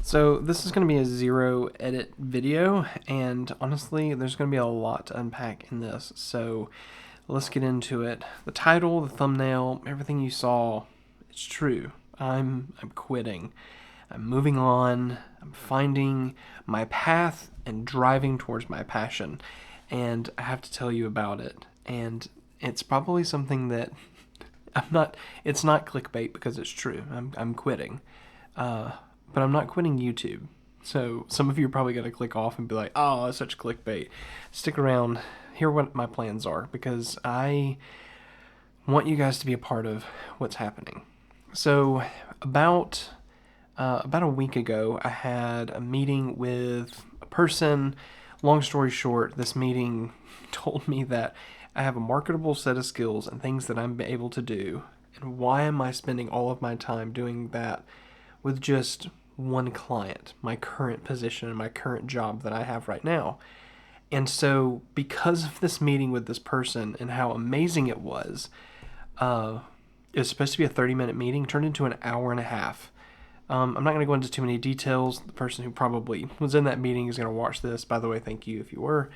So this is going to be a zero edit video, and honestly, there's going to be a lot to unpack in this. So let's get into it. The title, the thumbnail, everything you saw, it's true. I'm quitting. I'm moving on. I'm finding my path and driving towards my passion. And I have to tell you about it. And it's probably something that it's not clickbait because it's true. I'm quitting. But I'm not quitting YouTube. So some of you are probably going to click off and be like, oh, that's such clickbait. Stick around, hear what my plans are, because I want you guys to be a part of what's happening. So about a week ago, I had a meeting with a person. Long story short, this meeting told me that I have a marketable set of skills and things that I'm able to do. And why am I spending all of my time doing that with just one client, my current position and my current job that I have right now? And so because of this meeting with this person and how amazing it was supposed to be a 30-minute meeting, turned into an hour and a half. I'm not going to go into too many details. The person who probably was in that meeting is going to watch this. By the way, thank you if you were.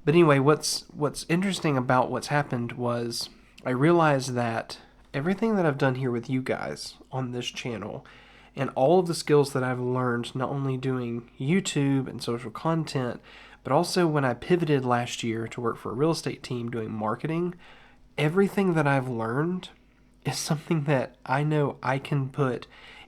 But anyway, what's interesting about what's happened was I realized that everything that I've done here with you guys on this channel and all of the skills that I've learned, not only doing YouTube and social content, but also when I pivoted last year to work for a real estate team doing marketing, everything that I've learned is something that I know I can put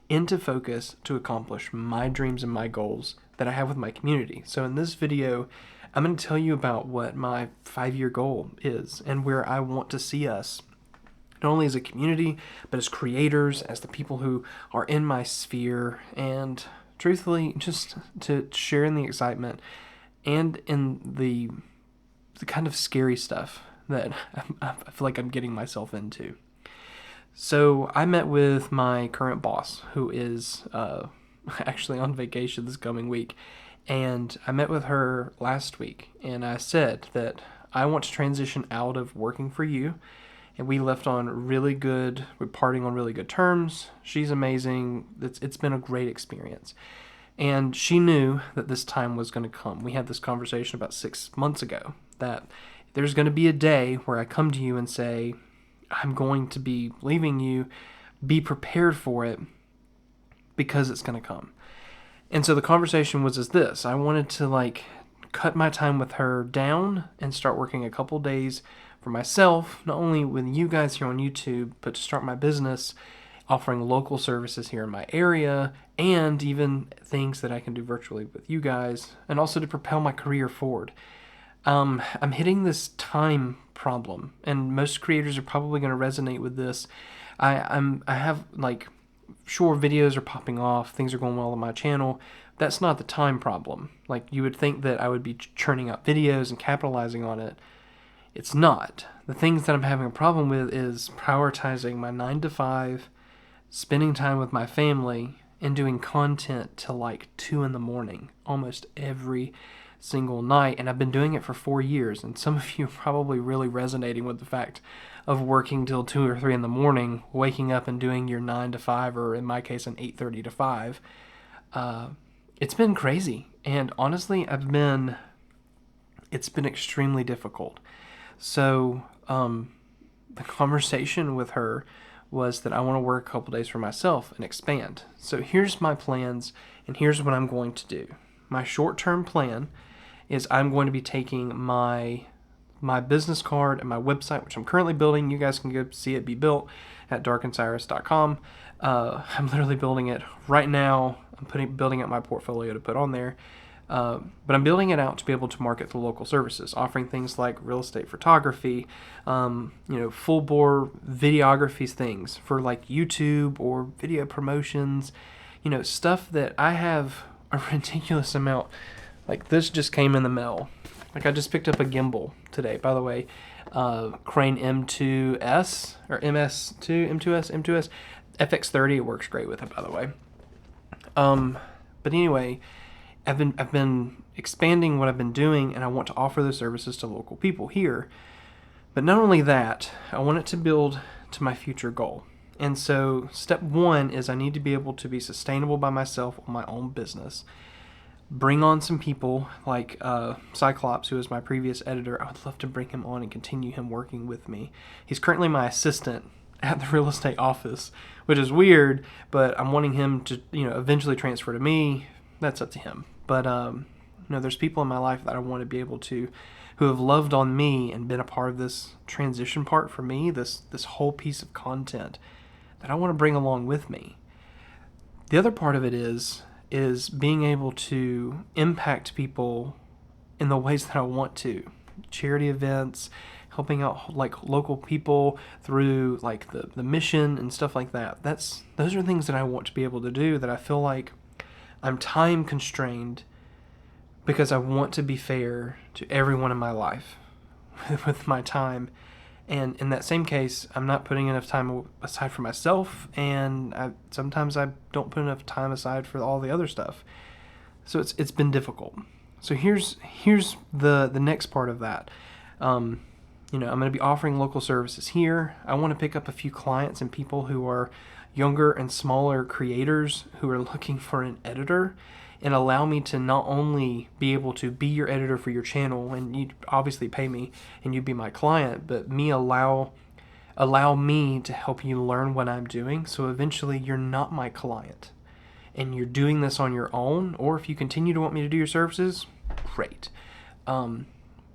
into focus to accomplish my dreams and my goals that I have with my community. So in this video, I'm going to tell you about what my 5-year goal is and where I want to see us, not only as a community, but as creators, as the people who are in my sphere, and truthfully, just to share in the excitement and in the kind of scary stuff that I feel like I'm getting myself into. So I met with my current boss, who is actually on vacation this coming week, and I met with her last week, and I said that I want to transition out of working for you, and we left on we're parting on really good terms. She's amazing. It's been a great experience. And she knew that this time was going to come. We had this conversation about 6 months ago, that there's going to be a day where I come to you and say, I'm going to be leaving you. Be prepared for it because it's going to come. And so the conversation was this. I wanted to cut my time with her down and start working a couple days for myself, not only with you guys here on YouTube, but to start my business offering local services here in my area and even things that I can do virtually with you guys, and also to propel my career forward. I'm hitting this time problem, and most creators are probably going to resonate with this. I have sure, videos are popping off, things are going well on my channel. That's not the time problem. You would think that I would be churning out videos and capitalizing on it. It's not. The things that I'm having a problem with is prioritizing my 9 to 5, spending time with my family, and doing content till 2 in the morning almost every single night. And I've been doing it for 4 years, and some of you are probably really resonating with the fact of working till 2 or 3 in the morning, waking up and doing your 9 to 5, or in my case an 8:30 to 5. It's been crazy, and honestly it's been extremely difficult. So the conversation with her was that I want to work a couple days for myself and expand. So here's my plans, and here's what I'm going to do. My short-term plan is I'm going to be taking my business card and my website, which I'm currently building. You guys can go see it be built at darkencyrus.com. I'm literally building it right now. I'm building out my portfolio to put on there. But I'm building it out to be able to market to local services, offering things like real estate photography, full bore videography things for YouTube or video promotions, stuff that I have a ridiculous amount. This just came in the mail. I just picked up a gimbal today, by the way, Crane M2S or M2S, FX30. It works great with it, by the way. But anyway, I've been expanding what I've been doing, and I want to offer those services to local people here. But not only that, I want it to build to my future goal. And so step one is I need to be able to be sustainable by myself on my own business. Bring on some people like Cyclops, who is my previous editor. I would love to bring him on and continue him working with me. He's currently my assistant at the real estate office, which is weird, but I'm wanting him to, eventually transfer to me. That's up to him. But, there's people in my life that I want to be able to, who have loved on me and been a part of this transition part for me, this whole piece of content that I want to bring along with me. The other part of it is being able to impact people in the ways that I want to. Charity events, helping out like local people through like the mission and stuff like that. Those are things that I want to be able to do, that I feel like I'm time constrained because I want to be fair to everyone in my life with my time. And in that same case, I'm not putting enough time aside for myself, and sometimes I don't put enough time aside for all the other stuff. So it's been difficult. So here's the next part of that. I'm going to be offering local services here. I want to pick up a few clients and people who are younger and smaller creators who are looking for an editor, and allow me to not only be able to be your editor for your channel, and you obviously pay me and you be my client, but allow me to help you learn what I'm doing, so eventually you're not my client and you're doing this on your own. Or if you continue to want me to do your services, great.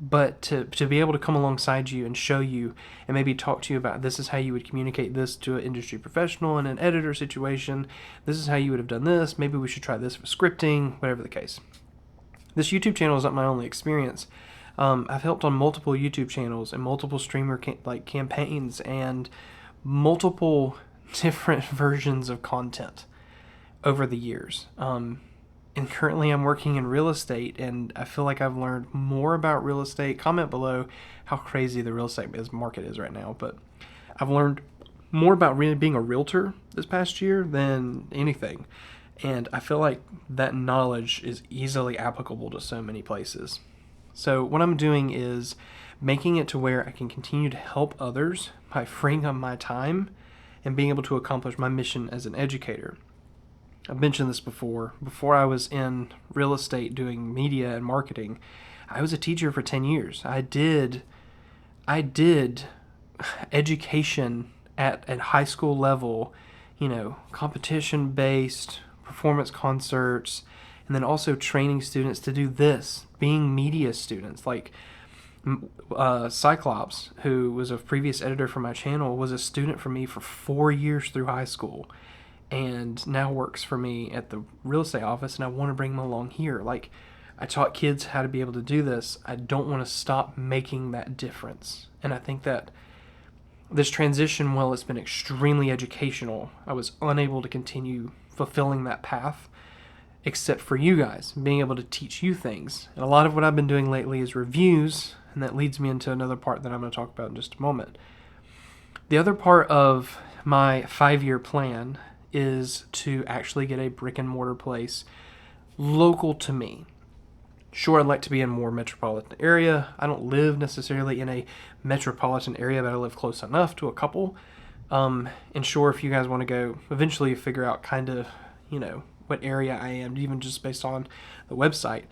But to be able to come alongside you and show you and maybe talk to you about, this is how you would communicate this to an industry professional in an editor situation. This is how you would have done this. Maybe we should try this for scripting, whatever the case. This YouTube channel is not my only experience. I've helped on multiple YouTube channels and multiple streamer campaigns and multiple different versions of content over the years. And currently I'm working in real estate, and I feel like I've learned more about real estate. Comment below how crazy the real estate market is right now. But I've learned more about really being a realtor this past year than anything. And I feel like that knowledge is easily applicable to so many places. So what I'm doing is making it to where I can continue to help others by freeing up my time and being able to accomplish my mission as an educator. I've mentioned this before. Before I was in real estate doing media and marketing, I was a teacher for 10 years. I did education at high school level, competition-based performance concerts, and then also training students to do this, being media students. Like Cyclops, who was a previous editor for my channel, was a student for me for 4 years through high school, and now works for me at the real estate office, and I want to bring them along here. Like, I taught kids how to be able to do this. I don't want to stop making that difference. And I think that this transition, while it's been extremely educational, I was unable to continue fulfilling that path, except for you guys, being able to teach you things. And a lot of what I've been doing lately is reviews, and that leads me into another part that I'm going to talk about in just a moment. The other part of my 5-year plan is to actually get a brick and mortar place local to me. Sure, I'd like to be in a more metropolitan area. I don't live necessarily in a metropolitan area, but I live close enough to a couple. And sure, if you guys want to go eventually figure out kind of, what area I am, even just based on the website,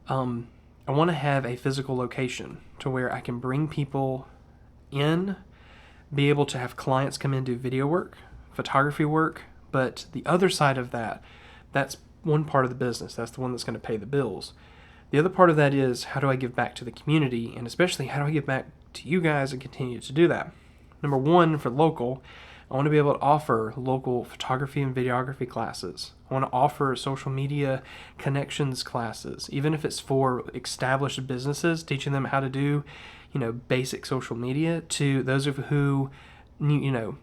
I want to have a physical location to where I can bring people in, be able to have clients come in, do video work, photography work. But the other side of that, that's one part of the business. That's the one that's going to pay the bills. The other part of that is, how do I give back to the community? And especially, how do I give back to you guys and continue to do that? Number one, for local, I want to be able to offer local photography and videography classes. I want to offer social media connections classes, even if it's for established businesses, teaching them how to do, basic social media, to those of who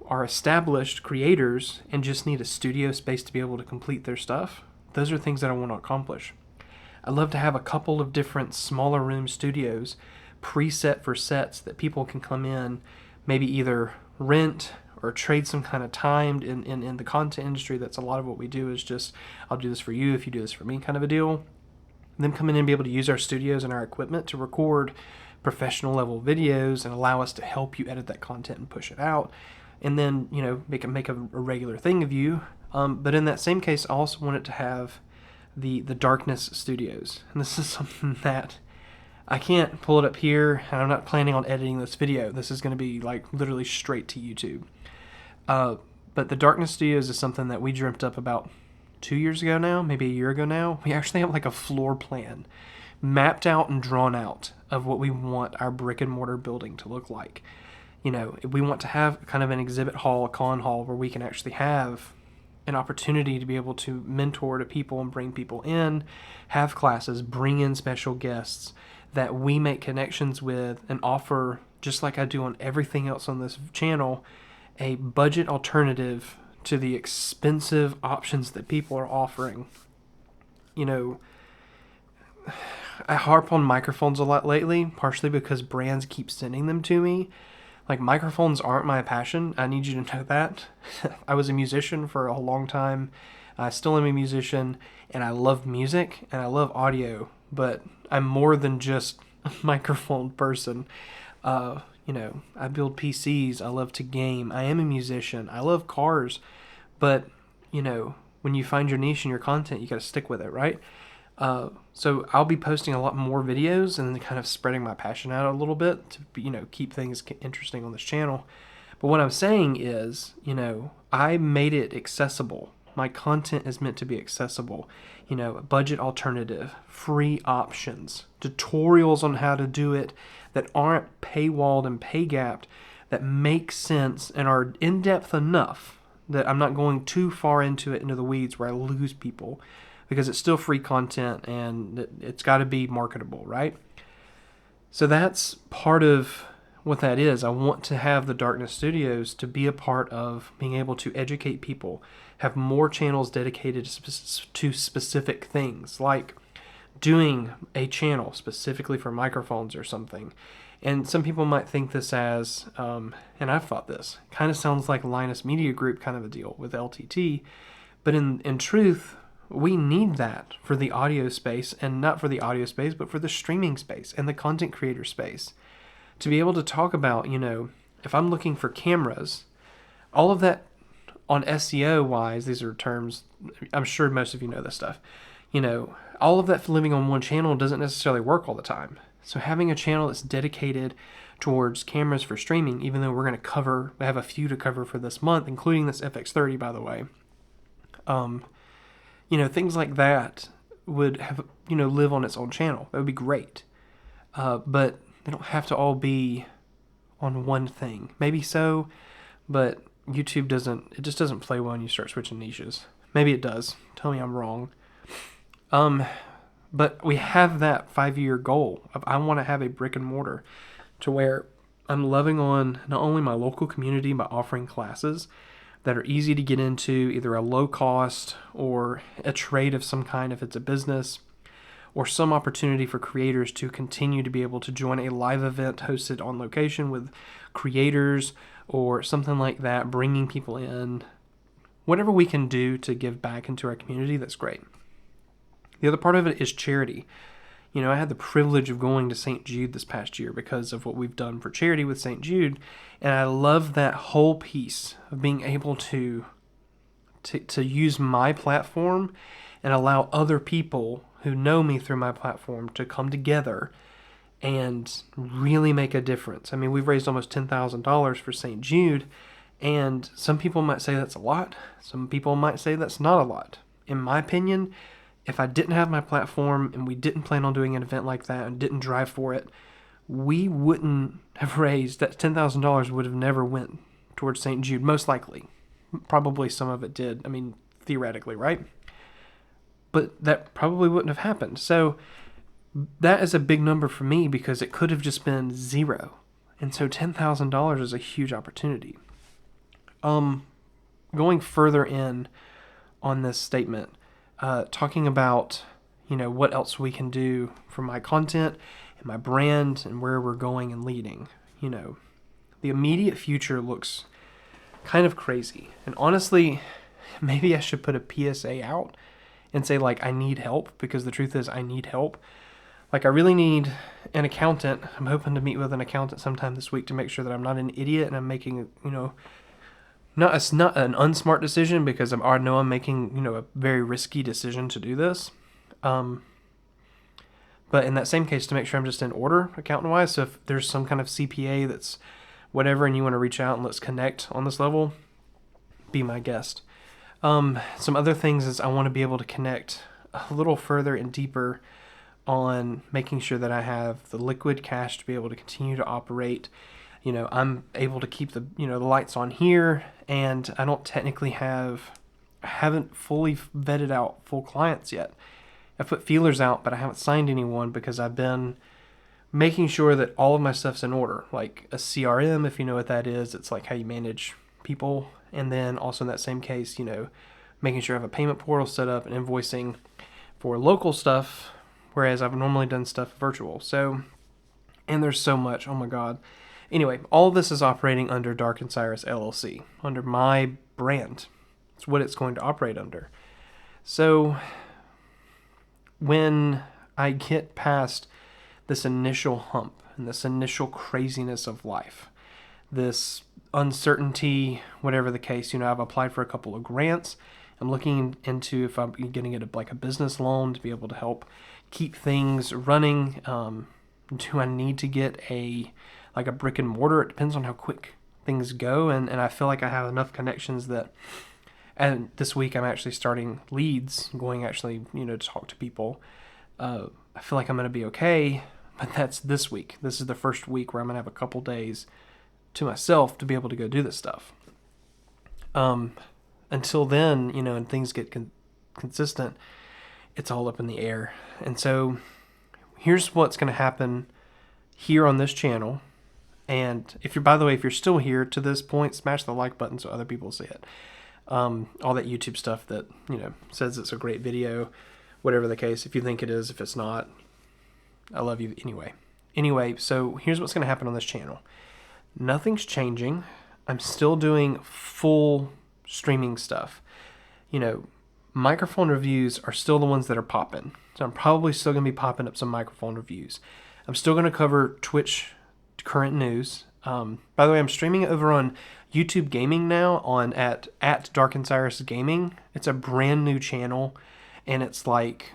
are established creators and just need a studio space to be able to complete their stuff. Those are things that I want to accomplish. I'd love to have a couple of different smaller room studios preset for sets that people can come in, maybe either rent or trade some kind of time in the content industry. That's a lot of what we do, is just, I'll do this for you if you do this for me kind of a deal. Them come in and be able to use our studios and our equipment to record professional level videos and allow us to help you edit that content and push it out. and then, make a regular thing of you. But in that same case, I also want it to have the Darkness Studios. And this is something that I can't pull it up here, and I'm not planning on editing this video. This is going to be like literally straight to YouTube. But the Darkness Studios is something that we dreamt up about 2 years ago now, maybe a year ago now. We actually have like a floor plan mapped out and drawn out of what we want our brick and mortar building to look like. We want to have kind of an exhibit hall, a con hall, where we can actually have an opportunity to be able to mentor to people and bring people in, have classes, bring in special guests that we make connections with, and offer, just like I do on everything else on this channel, a budget alternative to the expensive options that people are offering. I harp on microphones a lot lately, partially because brands keep sending them to me. Like, microphones aren't my passion. I need you to know that. I was a musician for a long time. I still am a musician, and I love music, and I love audio, but I'm more than just a microphone person. I build PCs. I love to game. I am a musician. I love cars. But, when you find your niche in your content, you got to stick with it, right? So I'll be posting a lot more videos and then kind of spreading my passion out a little bit to, keep things interesting on this channel. But what I'm saying is, I made it accessible. My content is meant to be accessible. A budget alternative, free options, tutorials on how to do it that aren't paywalled and pay-gapped, that make sense and are in-depth enough that I'm not going too far into the weeds where I lose people, because it's still free content and it's got to be marketable, right? So that's part of what that is. I want to have the Darkness Studios to be a part of being able to educate people, have more channels dedicated to specific things, like doing a channel specifically for microphones or something. And some people might think this as, and I've thought this, kind of sounds like Linus Media Group kind of a deal with LTT, but in truth, we need that for the audio space, and not for the audio space, but for the streaming space and the content creator space. To be able to talk about, if I'm looking for cameras, all of that on SEO wise, these are terms, I'm sure most of you know this stuff, all of that for living on one channel doesn't necessarily work all the time. So having a channel that's dedicated towards cameras for streaming, even though we have a few to cover for this month, including this FX30, by the way, things like that would have, live on its own channel. That would be great. But they don't have to all be on one thing. Maybe so, but YouTube just doesn't play well when you start switching niches. Maybe it does. Tell me I'm wrong. But we have that 5-year goal of I want to have a brick and mortar to where I'm loving on not only my local community by offering classes that are easy to get into, either a low cost or a trade of some kind if it's a business, or some opportunity for creators to continue to be able to join a live event hosted on location with creators or something like that, bringing people in. Whatever we can do to give back into our community, that's great. The other part of it is charity. I had the privilege of going to St. Jude this past year because of what we've done for charity with St. Jude, and I love that whole piece of being able to use my platform and allow other people who know me through my platform to come together and really make a difference. I mean, we've raised almost $10,000 for St. Jude, and some people might say that's a lot. Some people might say that's not a lot. In my opinion, if I didn't have my platform and we didn't plan on doing an event like that and didn't drive for it, we wouldn't have raised that $10,000 would have never went towards St. Jude, most likely. Probably some of it did. I mean, theoretically, right? But that probably wouldn't have happened. So that is a big number for me because it could have just been zero. And so $10,000 is a huge opportunity. Going further in on this statement, talking about, what else we can do for my content and my brand and where we're going and leading. The immediate future looks kind of crazy. And honestly, maybe I should put a PSA out and say, I need help, because the truth is I need help. I really need an accountant. I'm hoping to meet with an accountant sometime this week to make sure that I'm not an idiot and I'm making, It's not an unsmart decision because I know I'm making, a very risky decision to do this. But in that same case, to make sure I'm just in order accountant wise. So if there's some kind of CPA that's whatever and you want to reach out and let's connect on this level, be my guest. Some other things is I want to be able to connect a little further and deeper on making sure that I have the liquid cash to be able to continue to operate. I'm able to keep the lights on here, and I don't technically I haven't fully vetted out full clients yet. I've put feelers out, but I haven't signed anyone because I've been making sure that all of my stuff's in order. Like a CRM, if you know what that is, it's like how you manage people. And then also in that same case, making sure I have a payment portal set up and invoicing for local stuff, whereas I've normally done stuff virtual. So, and there's so much, oh my God. Anyway, all of this is operating under Darkened Cyrus LLC, under my brand. It's what it's going to operate under. So when I get past this initial hump and this initial craziness of life, this uncertainty, whatever the case, I've applied for a couple of grants. I'm looking into if I'm getting it like a business loan to be able to help keep things running. Do I need to get a brick and mortar? It depends on how quick things go. And I feel like I have enough connections and this week I'm actually starting leads, going to talk to people. I feel like I'm going to be okay, but that's this week. This is the first week where I'm going to have a couple days to myself to be able to go do this stuff. Until then, and things get consistent, it's all up in the air. And so here's what's going to happen here on this channel. And if you're still here to this point, smash the like button so other people see it. All that YouTube stuff that, says it's a great video, whatever the case. If you think it is, if it's not, I love you anyway. Anyway, so here's what's going to happen on this channel. Nothing's changing. I'm still doing full streaming stuff. Microphone reviews are still the ones that are popping. So I'm probably still going to be popping up some microphone reviews. I'm still going to cover Twitch current news. By the way, I'm streaming over on YouTube Gaming now at Darkened Cyrus Gaming. It's a brand new channel, and it's like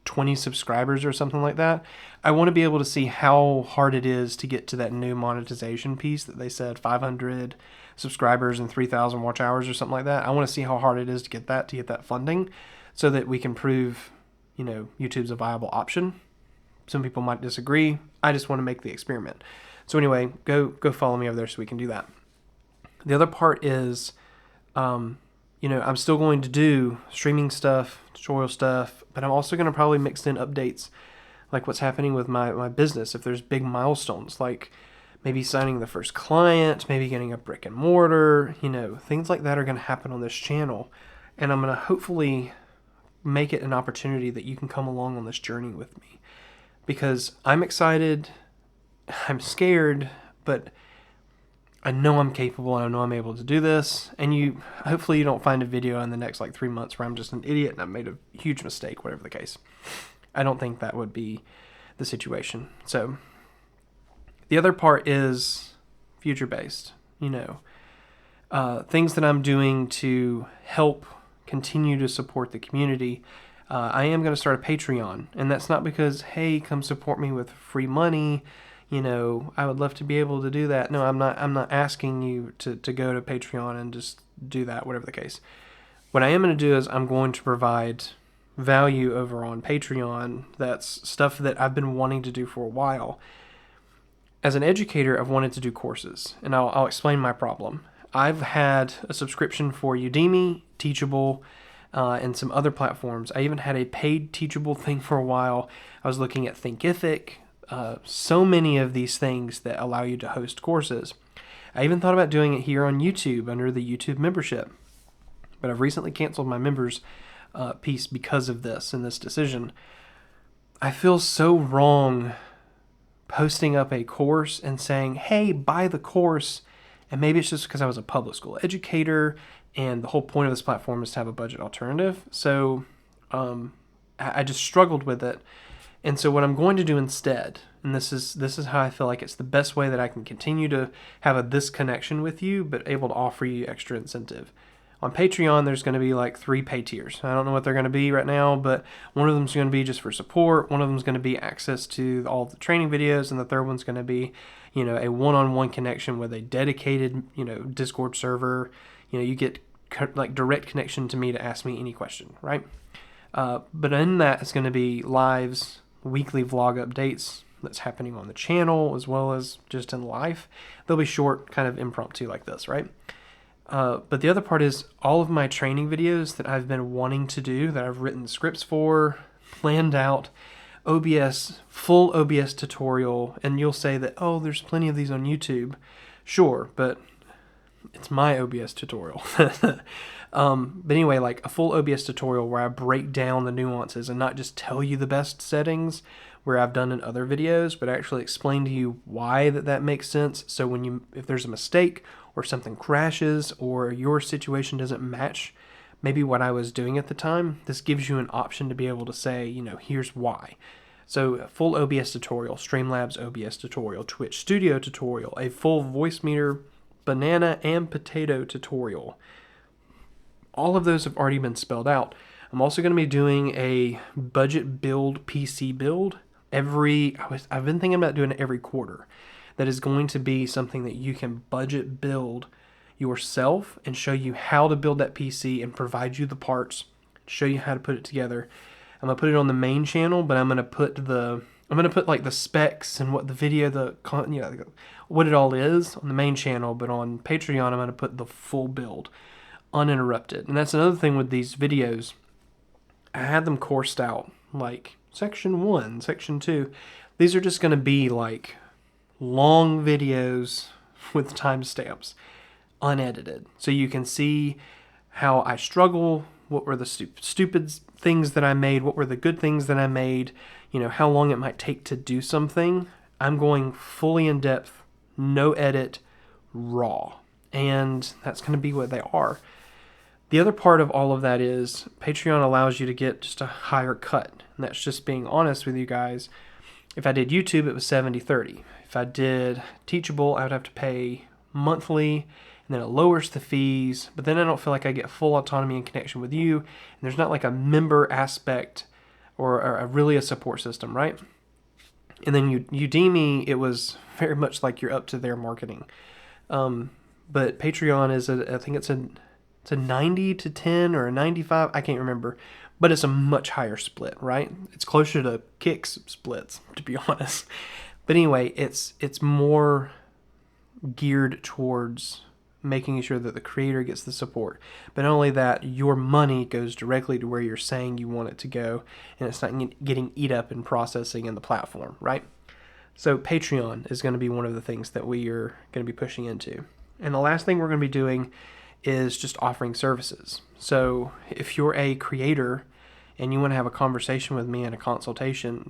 20 subscribers or something like that. I want to be able to see how hard it is to get to that new monetization piece that they said 500 subscribers and 3,000 watch hours or something like that. I want to see how hard it is to get that funding so that we can prove, YouTube's a viable option. Some people might disagree. I just want to make the experiment. So anyway, go follow me over there so we can do that. The other part is, I'm still going to do streaming stuff, tutorial stuff, but I'm also going to probably mix in updates like what's happening with my business. If there's big milestones, like maybe signing the first client, maybe getting a brick and mortar, things like that are going to happen on this channel. And I'm going to hopefully make it an opportunity that you can come along on this journey with me. Because I'm excited, I'm scared, but I know I'm capable and I know I'm able to do this. And hopefully you don't find a video in the next 3 months where I'm just an idiot and I've made a huge mistake, whatever the case. I don't think that would be the situation. So the other part is future-based, things that I'm doing to help continue to support the community. I am going to start a Patreon, and that's not because, hey, come support me with free money. I would love to be able to do that. No, I'm not asking you to go to Patreon and just do that, whatever the case. What I am going to do is I'm going to provide value over on Patreon. That's stuff that I've been wanting to do for a while. As an educator, I've wanted to do courses, and I'll explain my problem. I've had a subscription for Udemy, Teachable, and some other platforms. I even had a paid Teachable thing for a while. I was looking at Thinkific, so many of these things that allow you to host courses. I even thought about doing it here on YouTube under the YouTube membership, but I've recently canceled my members piece because of this and this decision. I feel so wrong posting up a course and saying, hey, buy the course. And maybe it's just because I was a public school educator and the whole point of this platform is to have a budget alternative. So I just struggled with it. And so what I'm going to do instead And this is how I feel like it's the best way that I can continue to have this connection with you, but able to offer you extra incentive. On Patreon, there's going to be like 3 pay tiers. I don't know what they're going to be right now, but one of them is going to be just for support. One of them is going to be access to all of the training videos, and the third one's going to be, a one-on-one connection with a dedicated, Discord server. You get like direct connection to me to ask me any question, right? But in that, it's going to be lives, weekly vlog updates that's happening on the channel, as well as just in life. They'll be short, kind of impromptu like this, right? But the other part is all of my training videos that I've been wanting to do, that I've written scripts for, planned out, full OBS tutorial, and you'll say that, oh, there's plenty of these on YouTube. Sure, but it's my OBS tutorial. But anyway, like a full OBS tutorial where I break down the nuances and not just tell you the best settings where I've done in other videos, but actually explain to you why that makes sense. So if there's a mistake or something crashes or your situation doesn't match maybe what I was doing at the time, this gives you an option to be able to say, here's why. So a full OBS tutorial, Streamlabs OBS tutorial, Twitch Studio tutorial, a full Voicemeeter banana and potato tutorial. All of those have already been spelled out. I'm also going to be doing a budget build PC build I've been thinking about doing it every quarter. That is going to be something that you can budget build yourself and show you how to build that PC and provide you the parts, show you how to put it together. I'm going to put it on the main channel, but I'm going to put like the specs and what the video, what it all is on the main channel, but on Patreon, I'm going to put the full build, uninterrupted. And that's another thing with these videos. I had them coursed out, like section 1, section 2. These are just going to be like long videos with timestamps, unedited. So you can see how I struggle, what were the stupid things that I made, what were the good things that I made, how long it might take to do something. I'm going fully in depth, no edit, raw. And that's going to be what they are. The other part of all of that is Patreon allows you to get just a higher cut. And that's just being honest with you guys. If I did YouTube, it was 70-30. If I did Teachable, I would have to pay monthly, and then it lowers the fees. But then I don't feel like I get full autonomy and connection with you. And there's not like a member aspect or really a support system, right? And then Udemy, it was very much like you're up to their marketing. But Patreon is, I think it's a 90-10 or a 95, I can't remember, but it's a much higher split, right? It's closer to Kick's splits, to be honest. But anyway, it's more geared towards making sure that the creator gets the support. But not only that, your money goes directly to where you're saying you want it to go, and it's not getting eat up in processing in the platform, right? So Patreon is going to be one of the things that we are going to be pushing into. And the last thing we're going to be doing is just offering services. So if you're a creator and you want to have a conversation with me and a consultation,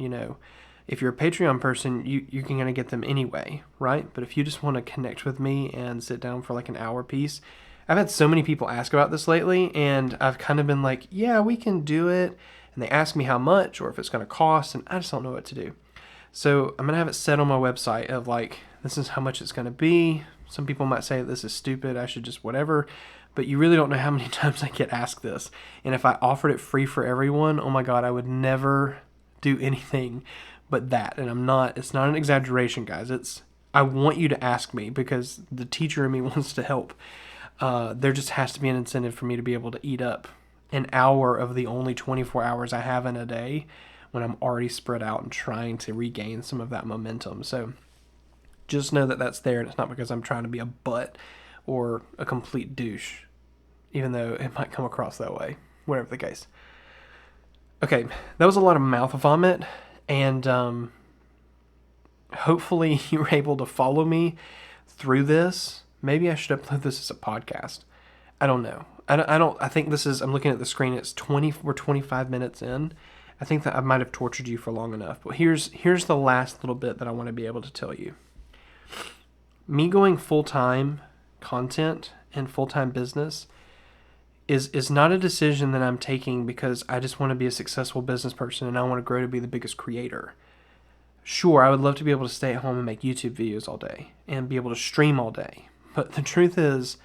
if you're a Patreon person, you can kind of get them anyway, right? But if you just want to connect with me and sit down for like an hour piece, I've had so many people ask about this lately, and I've kind of been like, yeah, we can do it. And they ask me how much or if it's going to cost, and I just don't know what to do. So I'm going to have it set on my website of like, this is how much it's going to be. Some people might say this is stupid, I should just whatever, but you really don't know how many times I get asked this. And if I offered it free for everyone, oh my God, I would never do anything but that. And it's not an exaggeration, guys. I want you to ask me because the teacher in me wants to help. There just has to be an incentive for me to be able to eat up an hour of the only 24 hours I have in a day when I'm already spread out and trying to regain some of that momentum. So just know that that's there, and it's not because I'm trying to be a butt or a complete douche, even though it might come across that way, whatever the case. Okay, that was a lot of mouth vomit, and hopefully you were able to follow me through this. Maybe I should upload this as a podcast. I don't know. I think this is, I'm looking at the screen, we're 25 minutes in. I think that I might have tortured you for long enough, but here's the last little bit that I want to be able to tell you. Me going full-time content and full-time business is not a decision that I'm taking because I just want to be a successful business person and I want to grow to be the biggest creator. Sure, I would love to be able to stay at home and make YouTube videos all day and be able to stream all day. But the truth is,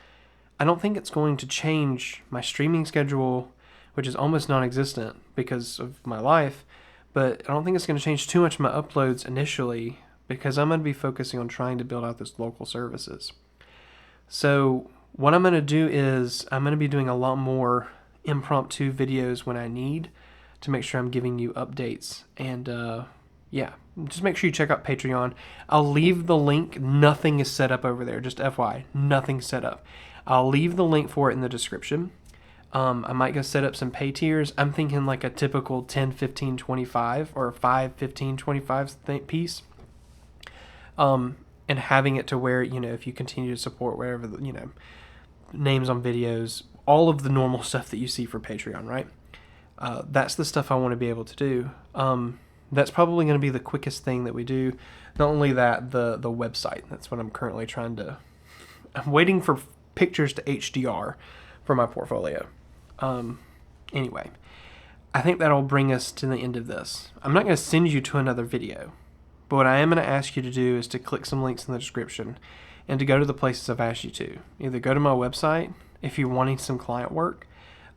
I don't think it's going to change my streaming schedule, which is almost non-existent because of my life. But I don't think it's going to change too much of my uploads initially because I'm going to be focusing on trying to build out those local services. So what I'm going to do is I'm going to be doing a lot more impromptu videos when I need to make sure I'm giving you updates. And yeah, just make sure you check out Patreon. I'll leave the link. Nothing is set up over there. Just FYI, nothing's set up. I'll leave the link for it in the description. I might go set up some pay tiers. I'm thinking like a typical 10, 15, 25 or 5, 15, 25 piece. And having it to where, if you continue to support wherever, names on videos, all of the normal stuff that you see for Patreon, right? That's the stuff I want to be able to do. That's probably going to be the quickest thing that we do. Not only that, the website. That's what I'm currently I'm waiting for pictures to HDR for my portfolio. Anyway, I think that'll bring us to the end of this. I'm not going to send you to another video, but what I am going to ask you to do is to click some links in the description and to go to the places I've asked you to. Either go to my website if you're wanting some client work,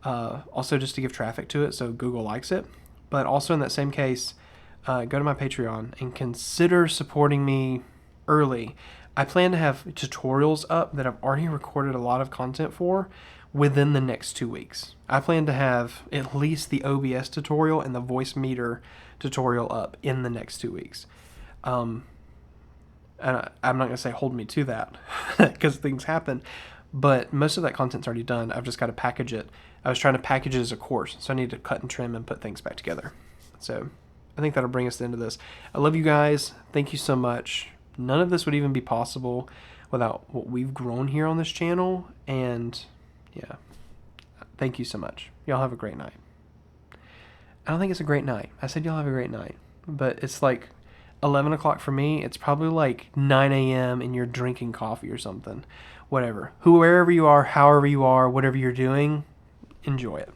also just to give traffic to it so Google likes it, but also in that same case, go to my Patreon and consider supporting me early. I plan to have tutorials up that I've already recorded a lot of content for within the next 2 weeks. I plan to have at least the OBS tutorial and the voice meter tutorial up in the next 2 weeks. And I'm not going to say hold me to that because things happen, but most of that content's already done. I've just got to package it. I was trying to package it as a course, so I need to cut and trim and put things back together. So I think that'll bring us to the end of this. I love you guys. Thank you so much. None of this would even be possible without what we've grown here on this channel. And yeah, thank you so much. Y'all have a great night. I don't think it's a great night. I said y'all have a great night, but it's like 11 o'clock for me. It's probably like 9 a.m. and you're drinking coffee or something. Whatever. Wherever you are, however you are, whatever you're doing, enjoy it.